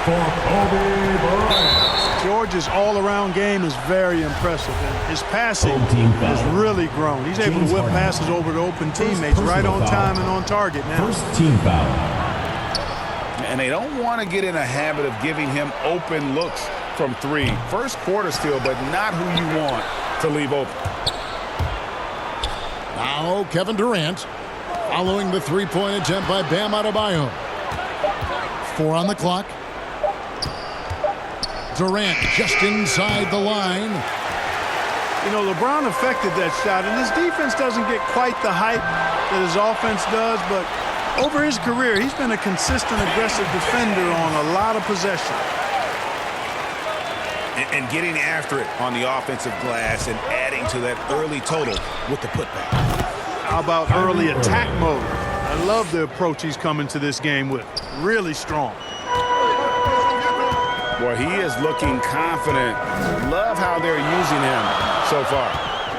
for Kobe Bryant. George's all-around game is very impressive, and his passing has really grown. He's able to whip passes over to open teammates right on time and on target now. First team foul. And they don't want to get in a habit of giving him open looks from three. First quarter still, but not who you want to leave open. Now Kevin Durant following the three-point attempt by Bam Adebayo. 4 on the clock. Durant just inside the line. You know, LeBron affected that shot, and his defense doesn't get quite the hype that his offense does, but over his career, he's been a consistent, aggressive defender on a lot of possession. And getting after it on the offensive glass and adding to that early total with the putback. How about early attack mode? I love the approach he's coming to this game with. Really strong. Boy, he is looking confident. Love how they're using him so far.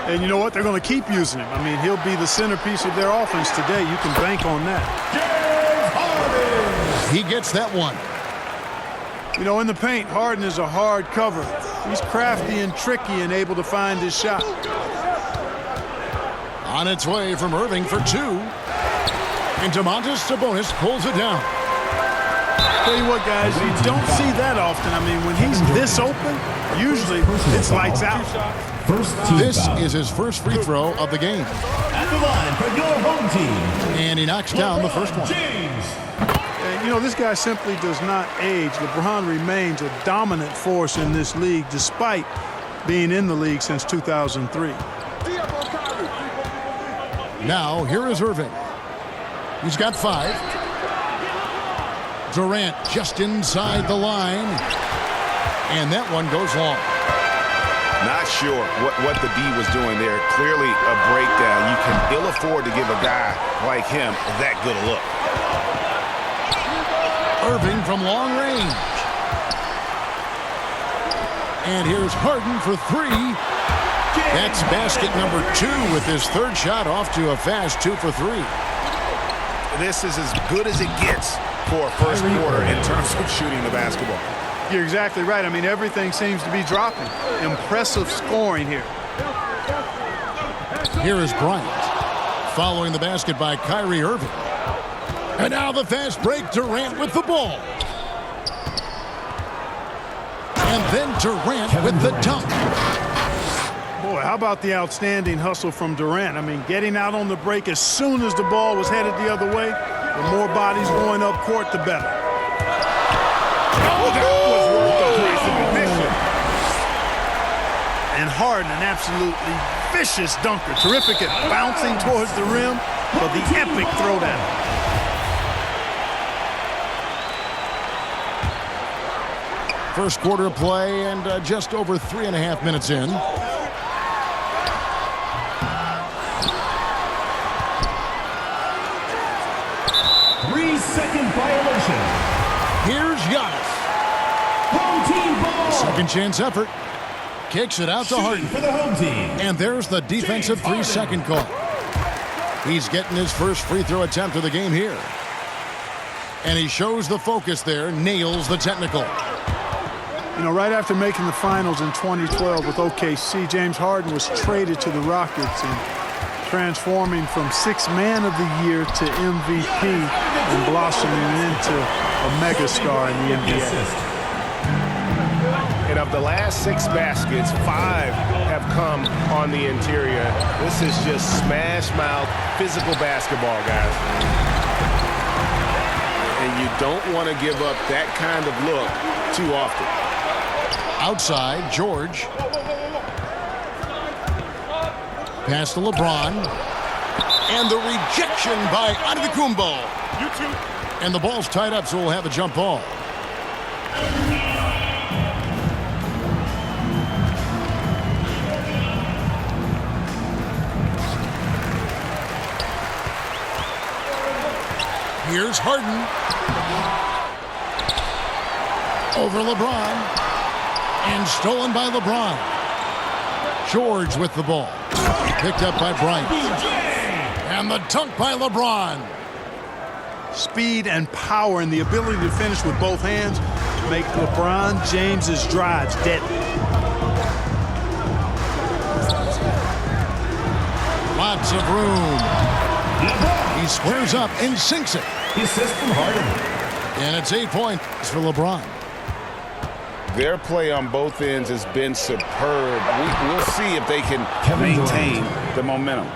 And you know what? They're going to keep using him. I mean, he'll be the centerpiece of their offense today. You can bank on that. He gets that one. You know, in the paint, Harden is a hard cover. He's crafty and tricky and able to find his shot. On its way from Irving for 2. And Domantas Sabonis pulls it down. Tell you what, guys, you don't see that often. I mean, when he's this open, usually it's lights out. This is his first free throw of the game. At the line for your home team. And he knocks down the first one. And, you know, this guy simply does not age. LeBron remains a dominant force in this league despite being in the league since 2003. Now, here is Irving. He's got 5. Durant just inside the line. And that one goes long. Not sure what the D was doing there. Clearly a breakdown. You can ill afford to give a guy like him that good a look. Irving from long range. And here's Harden for 3. That's basket number 2 with his third shot off to a fast 2 for 3. This is as good as it gets for first quarter in terms of shooting the basketball. You're exactly right. I mean, everything seems to be dropping. Impressive scoring here. Here is Bryant following the basket by Kyrie Irving. And now the fast break, Durant with the ball. And then Durant with the dunk. Boy, how about the outstanding hustle from Durant? I mean, getting out on the break as soon as the ball was headed the other way. The more bodies going up court, the better. Oh, that was worth the price of admission. And Harden, an absolutely vicious dunker. Terrific at bouncing towards the rim, but the epic throwdown. First quarter of play and just over 3.5 minutes in. Second violation. Here's Giannis. Home team ball. Second chance effort. Kicks it out to Harden. For the home team. And there's the defensive 3-second call. He's getting his first free throw attempt of the game here. And he shows the focus there, nails the technical. You know, right after making the finals in 2012 with OKC, James Harden was traded to the Rockets and transforming from 6th Man of the Year to MVP and blossoming into a megastar in the NBA. And of the last 6 baskets, 5 have come on the interior. This is just smash mouth, physical basketball, guys. And you don't want to give up that kind of look too often. Outside, George. Pass to LeBron. And the rejection by Antetokounmpo. And the ball's tied up, so we'll have a jump ball. Here's Harden. Over LeBron. And stolen by LeBron. George with the ball. Picked up by Bryant. And the dunk by LeBron. Speed and power and the ability to finish with both hands. make LeBron James's drives deadly. Lots of room. He squares up and sinks it. The assist from Harden. And it's 8 points for LeBron. Their play on both ends has been superb. We'll see if they can maintain the momentum.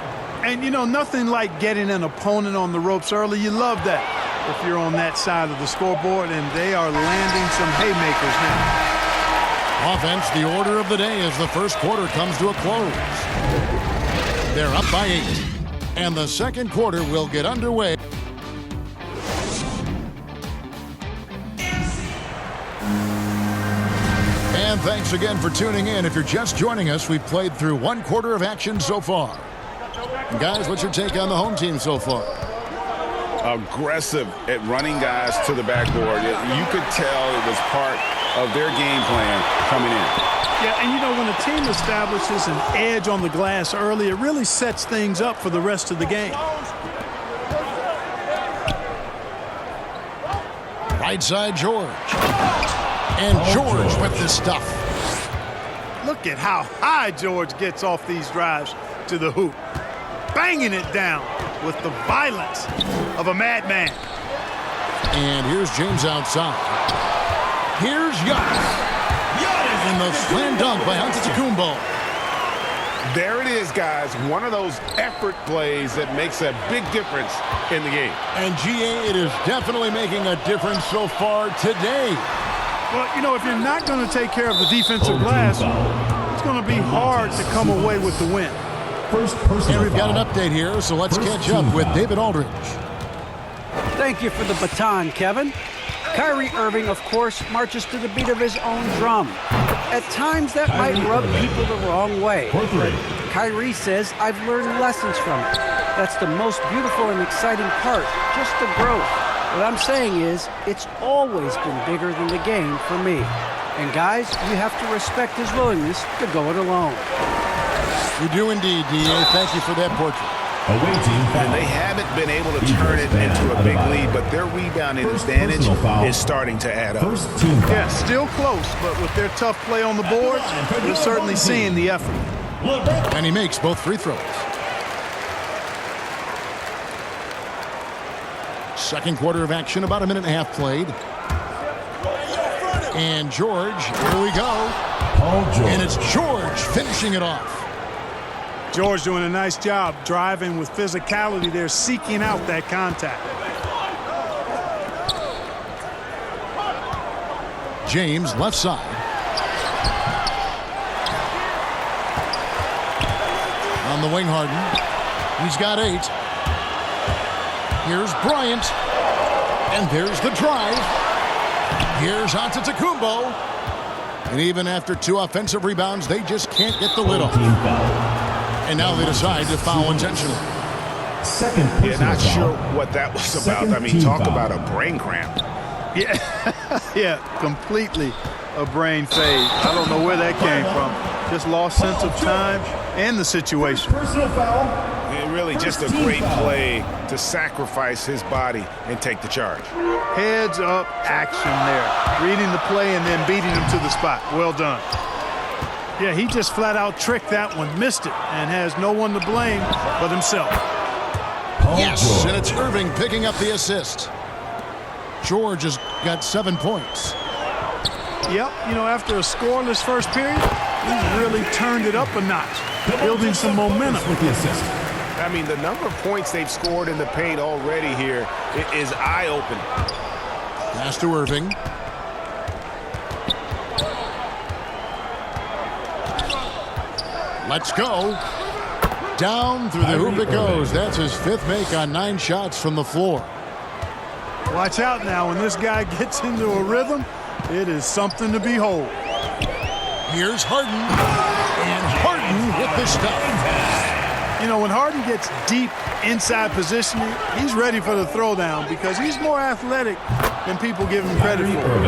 And, you know, nothing like getting an opponent on the ropes early. You love that if you're on that side of the scoreboard, and they are landing some haymakers now. Offense, the order of the day as the first quarter comes to a close. They're up by 8. And the second quarter will get underway. And thanks again for tuning in. If you're just joining us, we've played through one quarter of action so far. Guys, what's your take on the home team so far? Aggressive at running guys to the backboard. You could tell it was part of their game plan coming in. Yeah, and you know, when a team establishes an edge on the glass early, it really sets things up for the rest of the game. Right side, George. And George with the stuff. Look at how high George gets off these drives to the hoop. Banging it down with the violence of a madman. And here's James outside. Here's Giannis. And the slam dunk by Antetokounmpo. There it is, guys. One of those effort plays that makes a big difference in the game. And GA, it is definitely making a difference so far today. Well, you know, if you're not going to take care of the defensive glass, it's going to be hard to come away with the win. And we've got an update here, so let's catch up with David Aldridge. Thank you for the baton, Kevin. Kyrie Irving, of course, marches to the beat of his own drum. At times, that might rub people the wrong way. Kyrie says, I've learned lessons from it. That's the most beautiful and exciting part, just the growth. What I'm saying is, it's always been bigger than the game for me. And guys, you have to respect his willingness to go it alone. We do indeed, D.A. Thank you for that portrait. And they haven't been able to turn it into a big lead, but their rebounding advantage is starting to add up. Yeah, still close, but with their tough play on the boards, we're certainly seeing the effort. And he makes both free throws. Second quarter of action, about a minute and a half played. And George, here we go. And it's George finishing it off. George doing a nice job driving with physicality there, seeking out that contact. James, left side. On the wing, Harden. He's got 8. Here's Bryant. And there's the drive. Here's Antetokounmpo. And even after 2 offensive rebounds, they just can't get the lid off. And now they decide to foul intentionally. Yeah, not sure what that was about. I mean, talk about a brain cramp. Yeah, yeah, completely a brain fade. I don't know where that came from. Just lost sense of time and the situation. Yeah, really just a great play to sacrifice his body and take the charge. Heads up action there. Reading the play and then beating him to the spot. Well done. Yeah, he just flat out tricked that one, missed it, and has no one to blame but himself. Yes, and it's Irving picking up the assist. George has got 7 points. Yep, you know, after a scoreless first period, he's really turned it up a notch, building some momentum with the assist. I mean, the number of points they've scored in the paint already here is eye-opening. Pass to Irving. Let's go. Down through the hoop it goes. That's his 5th make on 9 shots from the floor. Watch out now. When this guy gets into a rhythm, it is something to behold. Here's Harden. And Harden with the stuff. You know, when Harden gets deep inside positioning, he's ready for the throwdown because he's more athletic than people give him credit for.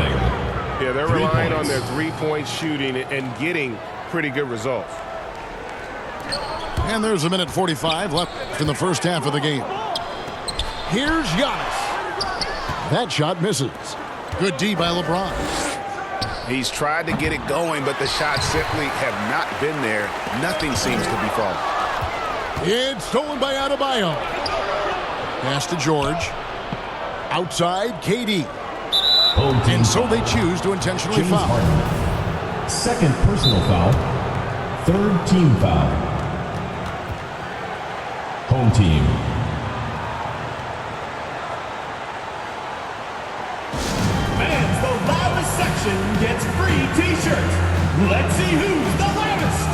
Yeah, they're relying on their three-point shooting and getting pretty good results. And there's a minute 45 left in the first half of the game. Here's Giannis. That shot misses. Good D by LeBron. He's tried to get it going, but the shots simply have not been there. Nothing seems to be falling. It's stolen by Adebayo. Pass to George. Outside, KD. And so they choose to intentionally James foul. Harden. Second personal foul. Third team foul. Home team. Fans, the loudest section gets free t-shirts. Let's see who's the loudest.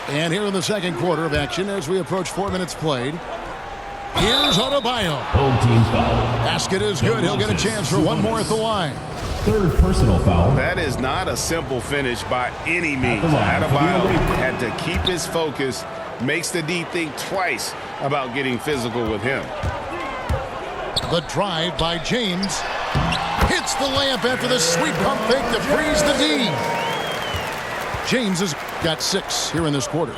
And here in the second quarter of action as we approach 4 minutes played. Here's Adebayo. Home team foul. Basket is good. He'll get a chance for one more at the line. Third personal foul. That is not a simple finish by any means. At the line for the Adebayo away team. had to keep his focus, makes the D think twice about getting physical with him. The drive by James. Hits the layup after the sweet pump fake to freeze the D. James has got 6 here in this quarter.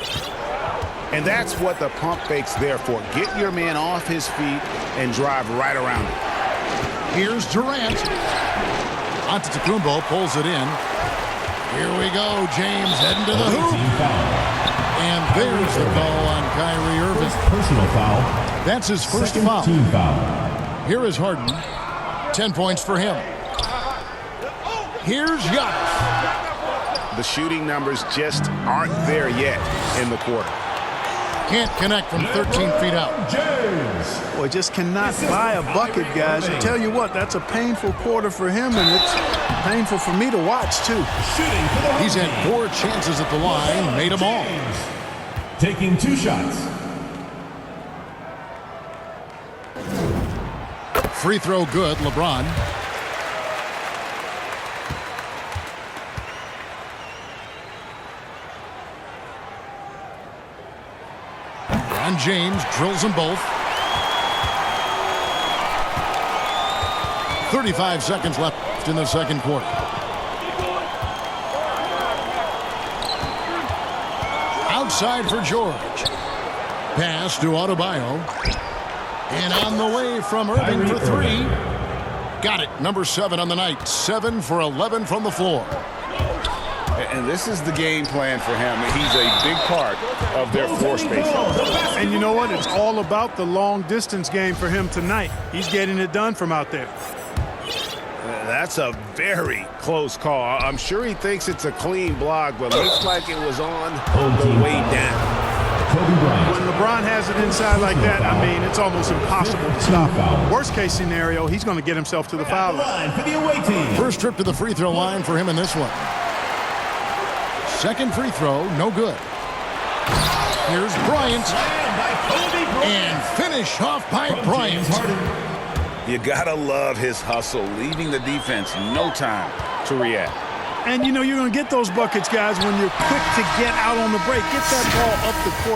And that's what the pump fake's there for. Get your man off his feet and drive right around him. Here's Durant. Antetokounmpo pulls it in. Here we go. James heading to the hoop. Team foul. And there's the call on Kyrie Irving. First personal foul. That's his first Second foul. team foul. Here is Harden. 10 points for him. Here's Giannis. The shooting numbers just aren't there yet in the quarter. Can't connect from 13 feet out. James. Boy, just cannot buy a bucket, guys. I tell you what, that's a painful quarter for him, and it's painful for me to watch, too. Shooting for the home He's had team. 4 chances at the line, made them all. James. Taking 2 shots. Free throw good, LeBron. And James drills them both. 35 seconds left in the second quarter. Outside for George. Pass to Adebayo. And on the way from Irving for 3. Got it. Number 7 on the night. 7 for 11 from the floor. And this is the game plan for him. He's a big part of their floor space. And you know what? It's all about the long-distance game for him tonight. He's getting it done from out there. That's a very close call. I'm sure he thinks it's a clean block, but looks like it was on the way down. Kobe Bryant. When LeBron has it inside like that, I mean, it's almost impossible to stop him. Worst case scenario, he's going to get himself to the foul line. Line for the away team. First trip to the free throw line for him in this one. Second free throw, no good. Here's Bryant. Slammed by Kobe Bryant. And finish off by Bryant. James Harden. You gotta love his hustle, leaving the defense no time to react. And, you know, you're going to get those buckets, guys, when you're quick to get out on the break. Get that ball up the court.